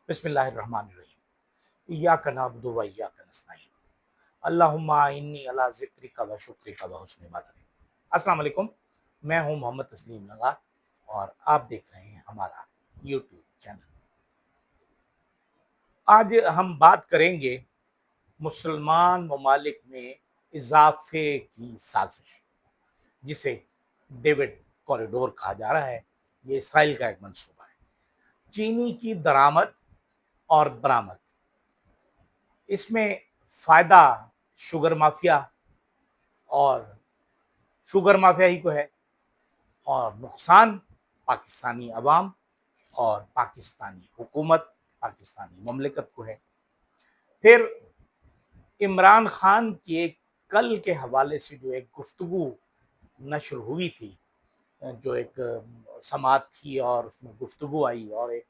بسم اللہ الرحمن الرحیم ایاک نعبد و ایاک نستعین اللہم اعنی علی ذکرک و شکرک و حسن عبادتک۔ السلام علیکم، میں ہوں محمد تسلیم لغا اور آپ دیکھ رہے ہیں ہمارا یوٹیوب چینل۔ آج ہم بات کریں گے مسلمان ممالک میں اضافے کی سازش، جسے ڈیوڈ کوریڈور کہا جا رہا ہے۔ یہ اسرائیل کا ایک منصوبہ ہے۔ چینی کی درآمد اور برآمد، اس میں فائدہ شوگر مافیا اور شوگر مافیا ہی کو ہے، اور نقصان پاکستانی عوام اور پاکستانی حکومت، پاکستانی مملکت کو ہے۔ پھر عمران خان کے کل کے حوالے سے جو ایک گفتگو نشر ہوئی تھی، جو ایک سماعت تھی اور اس میں گفتگو آئی اور ایک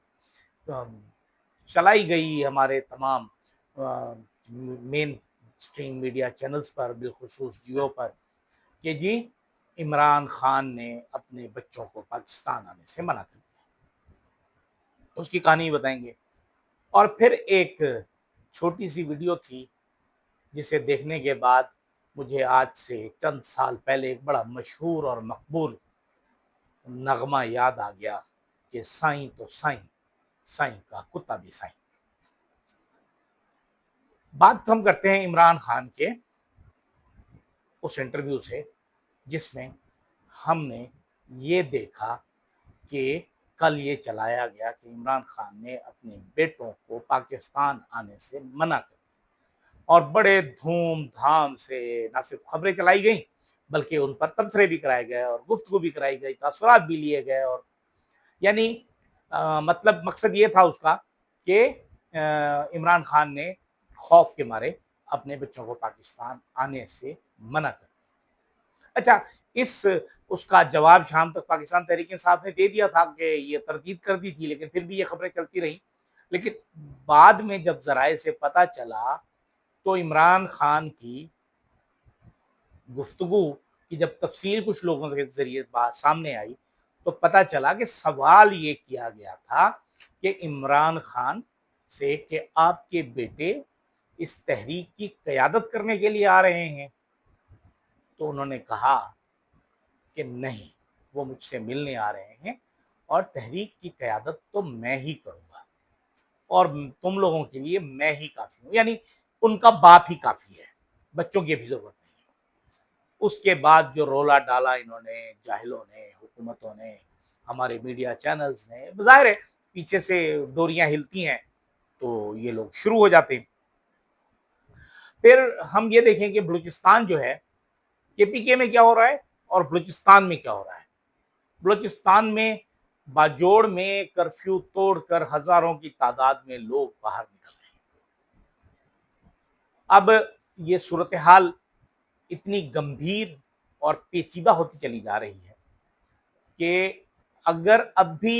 چلائی گئی ہمارے تمام مین اسٹریم میڈیا چینلز پر، بالخصوص جیو پر، کہ جی عمران خان نے اپنے بچوں کو پاکستان آنے سے منع کر دیا۔ اس کی کہانی بتائیں گے۔ اور پھر ایک چھوٹی سی ویڈیو تھی جسے دیکھنے کے بعد مجھے آج سے چند سال پہلے ایک بڑا مشہور اور مقبول نغمہ یاد آ گیا کہ سائیں تو سائیں، سائیں کا کتا بھی سائیں۔ بات ہم کرتے ہیں عمران خان کے اس انٹرویو سے، جس میں ہم نے یہ دیکھا کہ کل یہ چلایا گیا کہ عمران خان نے اپنے بیٹوں کو پاکستان آنے سے منع کر دیا، اور بڑے دھوم دھام سے نہ صرف خبریں چلائی گئیں بلکہ ان پر تبصرے بھی کرائے گئے اور گفتگو بھی کرائی گئی، تاثرات بھی لیے گئے، اور یعنی مطلب مقصد یہ تھا اس کا کہ عمران خان نے خوف کے مارے اپنے بچوں کو پاکستان آنے سے منع کر دیا۔ اچھا، اس کا جواب شام تک پاکستان تحریک انصاف نے دے دیا تھا کہ یہ تردید کر دی تھی، لیکن پھر بھی یہ خبریں چلتی رہیں۔ لیکن بعد میں جب ذرائع سے پتہ چلا تو عمران خان کی گفتگو کی جب تفصیل کچھ لوگوں کے ذریعے بات سامنے آئی تو پتہ چلا کہ سوال یہ کیا گیا تھا کہ عمران خان سے کہ آپ کے بیٹے اس تحریک کی قیادت کرنے کے لیے آ رہے ہیں، تو انہوں نے کہا کہ نہیں، وہ مجھ سے ملنے آ رہے ہیں اور تحریک کی قیادت تو میں ہی کروں گا، اور تم لوگوں کے لیے میں ہی کافی ہوں، یعنی ان کا باپ ہی کافی ہے، بچوں کی بھی ضرورت نہیں ہے۔ اس کے بعد جو رولا ڈالا انہوں نے، جاہلوں نے، حکومتوں نے، ہمارے میڈیا چینلز نے، ظاہر ہے پیچھے سے ڈوریاں ہلتی ہیں تو یہ لوگ شروع ہو جاتے ہیں۔ پھر ہم یہ دیکھیں کہ بلوچستان جو ہے، کے پی کے میں کیا ہو رہا ہے اور بلوچستان میں کیا ہو رہا ہے۔ بلوچستان میں باجوڑ میں کرفیو توڑ کر ہزاروں کی تعداد میں لوگ باہر نکل رہے ہیں۔ اب یہ صورتحال اتنی گمبھیر اور پیچیدہ ہوتی چلی جا رہی ہے کہ اگر اب بھی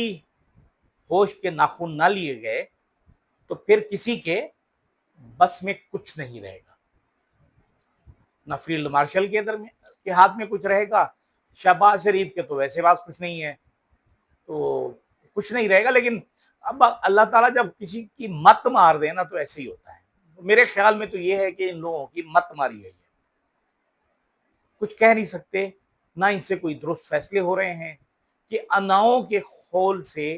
ہوش کے ناخن نہ لیے گئے تو پھر کسی کے بس میں کچھ نہیں رہے گا۔ نہ فیلڈ مارشل کے ہاتھ میں کچھ رہے گا، شہباز شریف کے تو ویسے بات کچھ نہیں ہے، تو کچھ نہیں رہے گا۔ لیکن اب اللہ تعالیٰ جب کسی کی مت مار دے نا تو ایسے ہی ہوتا ہے۔ میرے خیال میں تو یہ ہے کہ ان لوگوں کی مت ماری گئی ہے، کچھ کہہ نہیں سکتے، نہ ان سے کوئی درست فیصلے ہو رہے ہیں کہ اناؤں کے خول سے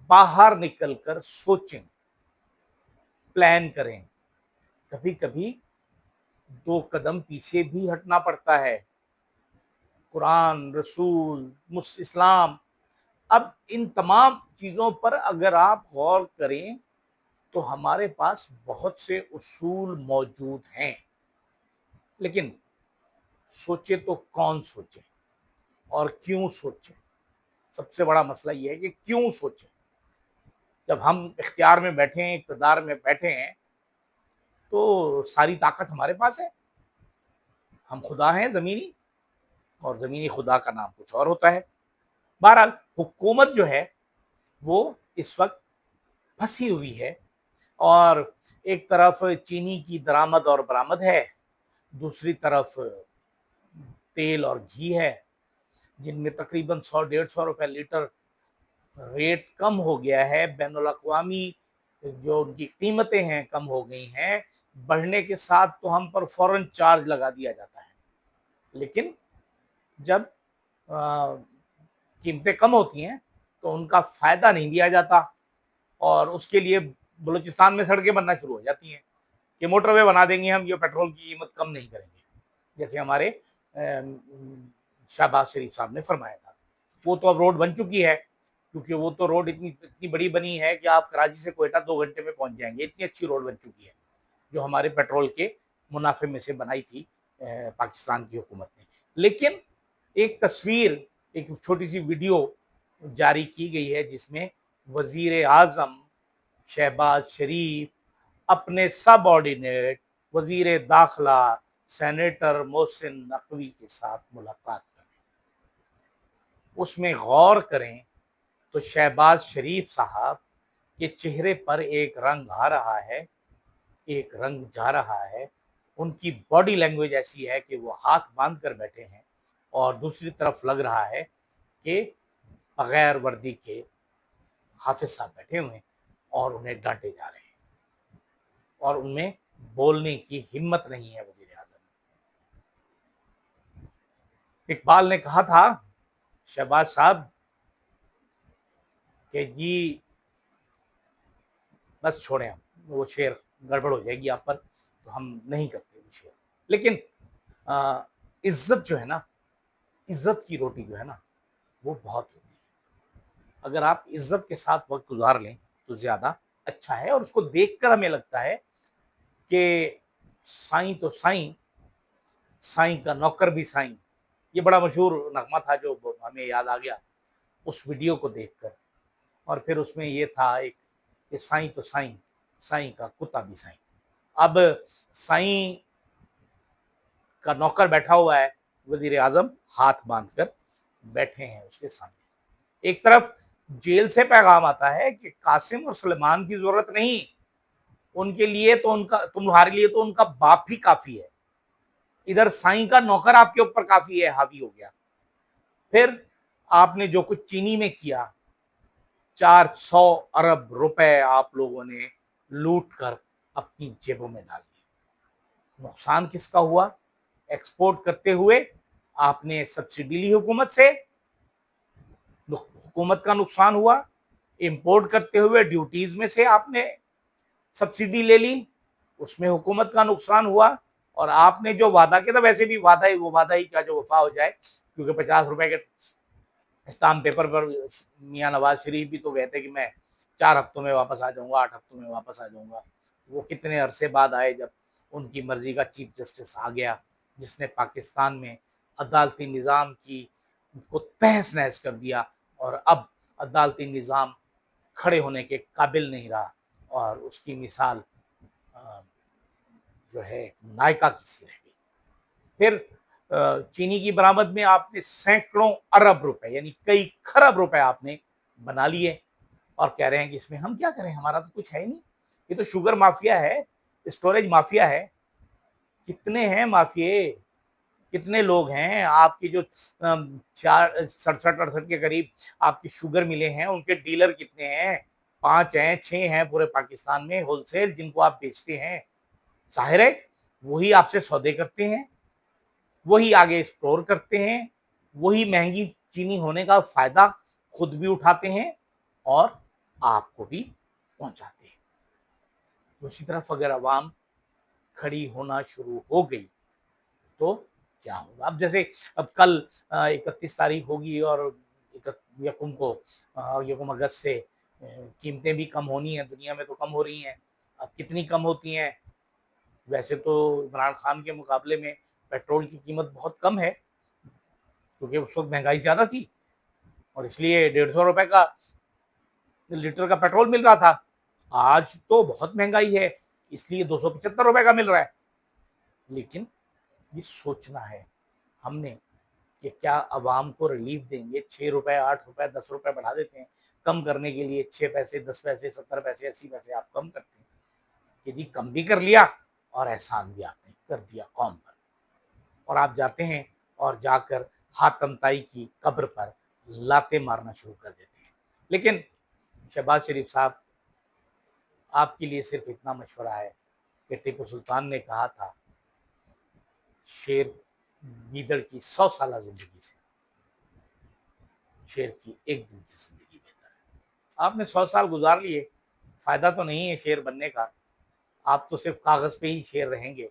باہر نکل کر سوچیں، پلان کریں۔ کبھی کبھی 2 قدم پیچھے بھی ہٹنا پڑتا ہے۔ قرآن، رسول، اسلام، اب ان تمام چیزوں پر اگر آپ غور کریں تو ہمارے پاس بہت سے اصول موجود ہیں، لیکن سوچے تو کون سوچے اور کیوں سوچے؟ سب سے بڑا مسئلہ یہ ہے کہ کیوں سوچیں۔ جب ہم اختیار میں بیٹھے ہیں، اقتدار میں بیٹھے ہیں، تو ساری طاقت ہمارے پاس ہے۔ ہم خدا ہیں زمینی، اور زمینی خدا کا نام کچھ اور ہوتا ہے۔ بہرحال حکومت جو ہے وہ اس وقت پھنسی ہوئی ہے، اور ایک طرف چینی کی درآمد اور برآمد ہے، دوسری طرف تیل اور گھی ہے، جن میں تقریباً 100-150 روپے لیٹر ریٹ کم ہو گیا ہے۔ بین الاقوامی جو ان کی قیمتیں ہیں کم ہو گئی ہیں، بڑھنے کے ساتھ تو ہم پر فوراً چارج لگا دیا جاتا ہے، لیکن جب قیمتیں کم ہوتی ہیں تو ان کا فائدہ نہیں دیا جاتا، اور اس کے لیے بلوچستان میں سڑکیں بننا شروع ہو جاتی ہیں کہ موٹر وے بنا دیں گے ہم، یہ پیٹرول کی قیمت کم نہیں کریں گے، جیسے ہمارے شہباز شریف صاحب نے فرمایا تھا۔ وہ تو اب روڈ بن چکی ہے، کیونکہ وہ تو روڈ اتنی بڑی بنی ہے کہ آپ کراچی سے کوئٹہ 2 گھنٹے میں پہنچ جائیں گے، اتنی اچھی روڈ بن چکی ہے جو ہمارے پیٹرول کے منافع میں سے بنائی تھی پاکستان کی حکومت نے۔ لیکن ایک تصویر، ایک چھوٹی سی ویڈیو جاری کی گئی ہے جس میں وزیر اعظم شہباز شریف اپنے سب آرڈینیٹ وزیر داخلہ سینیٹر محسن نقوی کے ساتھ ملاقات کریں۔ اس میں غور کریں تو شہباز شریف صاحب کے چہرے پر ایک رنگ آ رہا ہے، ایک رنگ جا رہا ہے، ان کی باڈی لینگویج ایسی ہے کہ وہ ہاتھ باندھ کر بیٹھے ہیں، اور دوسری طرف لگ رہا ہے کہ بغیر وردی کے حافظ صاحب بیٹھے ہوئے ہیں اور انہیں ڈانٹے جا رہے ہیں، اور ان میں بولنے کی ہمت نہیں ہے وزیر اعظم۔ اقبال نے کہا تھا شہباز صاحب کہ جی بس چھوڑیں، ہم وہ شعر گڑبڑ ہو جائے گی آپ پر، تو ہم نہیں کرتے وہ شعر۔ لیکن عزت جو ہے نا، عزت کی روٹی جو ہے نا وہ بہت ہوتی ہے، اگر آپ عزت کے ساتھ وقت گزار لیں تو زیادہ اچھا ہے، اور اس کو دیکھ کر ہمیں لگتا ہے کہ سائیں تو سائیں، سائیں کا نوکر بھی سائیں، یہ بڑا مشہور نغمہ تھا جو ہمیں یاد آ گیا اس ویڈیو کو دیکھ کر۔ اور پھر اس میں یہ تھا ایک کہ سائیں تو سائیں، سائیں کا کتا بھی سائیں۔ اب سائیں کا نوکر بیٹھا ہوا ہے، وزیر اعظم ہاتھ باندھ کر بیٹھے ہیں اس کے سامنے۔ ایک طرف جیل سے پیغام آتا ہے کہ قاسم اور سلیمان کی ضرورت نہیں، ان کے لیے تو تمہارے لیے تو ان کا باپ ہی کافی ہے، ادھر سائیں کا نوکر آپ کے اوپر کافی ہے، حاوی ہو گیا۔ پھر آپ نے جو کچھ چینی میں کیا، 400 ارب روپے آپ لوگوں نے لوٹ کر اپنی جیبوں میں ڈال دی۔ نقصان کس کا ہوا؟ ایکسپورٹ کرتے ہوئے آپ نے سبسڈی لی حکومت سے، حکومت کا نقصان ہوا، امپورٹ کرتے ہوئے ڈیوٹیز میں سے آپ نے سبسڈی لے لی، اس میں حکومت کا نقصان ہوا، اور آپ نے جو وعدہ کیا تھا، ویسے بھی وہ وعدہ ہی کیا جو وفا ہو جائے، کیونکہ 50 روپے کے اسٹامپ پیپر پر میاں نواز شریف بھی تو گئے تھے کہ میں 4 ہفتوں میں واپس آ جاؤں گا، 8 ہفتوں میں واپس آ جاؤں گا۔ وہ کتنے عرصے بعد آئے جب ان کی مرضی کا چیف جسٹس آ گیا، جس نے پاکستان میں عدالتی نظام کو تہس نہس کر دیا، اور اب عدالتی نظام کھڑے ہونے کے قابل نہیں رہا، اور اس کی مثال جو ہے نائکا کی سی رہ گئی۔ پھر چینی کی برآمد میں آپ نے سینکڑوں ارب روپے یعنی کئی کھرب روپے آپ نے بنا لیے، اور کہہ رہے ہیں کہ اس میں ہم کیا کریں، ہمارا تو کچھ ہے ہی نہیں، یہ تو شوگر مافیا ہے، اسٹوریج مافیا ہے۔ کتنے ہیں مافیے، کتنے لوگ ہیں آپ کی جو 67-68 کے قریب آپ کی شوگر ملے ہیں، ان کے ڈیلر کتنے ہیں؟ 5 ہیں، 6 ہیں پورے پاکستان میں ہول سیل جن کو آپ بیچتے ہیں۔ ظاہر ہے وہی آپ سے سودے کرتے ہیں، وہی آگے اسٹور کرتے ہیں، وہی مہنگی چینی ہونے کا فائدہ خود بھی اٹھاتے ہیں اور آپ کو بھی پہنچاتے ہیں۔ دوسری طرف اگر عوام کھڑی ہونا شروع ہو گئی تو کیا ہوگا؟ اب جیسے اب کل 31 تاریخ ہوگی، اور یکم اگست سے قیمتیں بھی کم ہونی ہیں، دنیا میں تو کم ہو رہی ہیں۔ اب کتنی کم ہوتی ہیں؟ ویسے تو عمران خان کے مقابلے میں پیٹرول کی قیمت بہت کم ہے، کیونکہ اس وقت مہنگائی زیادہ تھی، اور اس لیے 150 روپے کا لیٹر کا پیٹرول مل رہا تھا۔ آج تو بہت مہنگائی ہے، اس لیے 275 روپے کا مل رہا ہے۔ لیکن یہ سوچنا ہے ہم نے کہ کیا عوام کو ریلیف دیں گے؟ 6 روپے، 8 روپے، 10 روپے بڑھا دیتے ہیں کم کرنے کے لیے، 6 پیسے، 10 پیسے، 70 پیسے، 80 پیسے آپ کم کرتے ہیں کہ جی کم بھی کر لیا اور احسان بھی آپ نے کر دیا قوم پر، اور آپ جاتے ہیں اور جا کر حاتم طائی کی قبر پر لاتیں مارنا شروع کر دیتے ہیں۔ لیکن شہباز شریف صاحب آپ کے لیے صرف اتنا مشورہ ہے کہ ٹیپو سلطان نے کہا تھا شیر گیدڑ کی 100 سالہ زندگی سے شیر کی ایک دن کی زندگی بہتر ہے۔ آپ نے 100 سال گزار لیے، فائدہ تو نہیں ہے شیر بننے کا، آپ تو صرف کاغذ پہ ہی شیر رہیں گے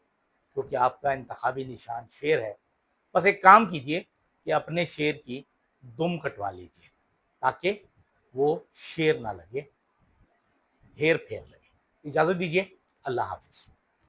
کیونکہ آپ کا انتخابی نشان شیر ہے۔ بس ایک کام کیجئے کہ اپنے شیر کی دم کٹوا لیجئے تاکہ وہ شیر نہ لگے، ہیر پھیر لگے۔ اجازت دیجئے، اللہ حافظ۔